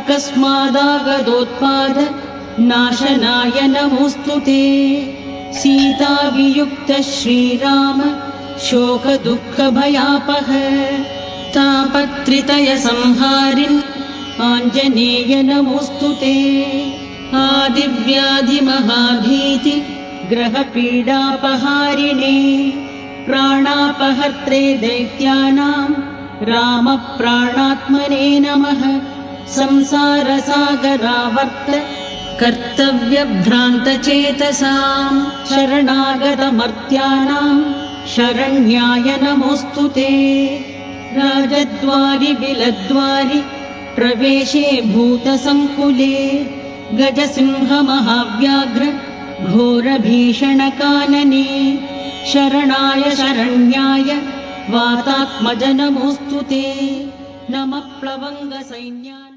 अकस्मादागतोत्पाद नाशनाय नमोऽस्तु ते। सीतावियुक्त श्रीराम शोकदुःखभयापह तापत्रितय संहारिन् आञ्जनेय नमोऽस्तु ते। आदिव्याधिमहाभीति ग्रहपीडापहारिणे प्राणापहर्त्रे दैत्यानां रामप्राणात्मने नमः। संसारसागरावर्त कर्तव्यभ्रान्तचेतसां शरणागतमर्त्यानां शरण्याय नमोऽस्तु ते। राजद्वारि बिलद्वारि प्रवेशे भूतसङ्कुले गजसिंहमहाव्याघ्र घोरभीषणकानने शरणाय शरण्याय वातात्मज नमोऽस्तु ते। नमः प्लवङ्गसैन्याय।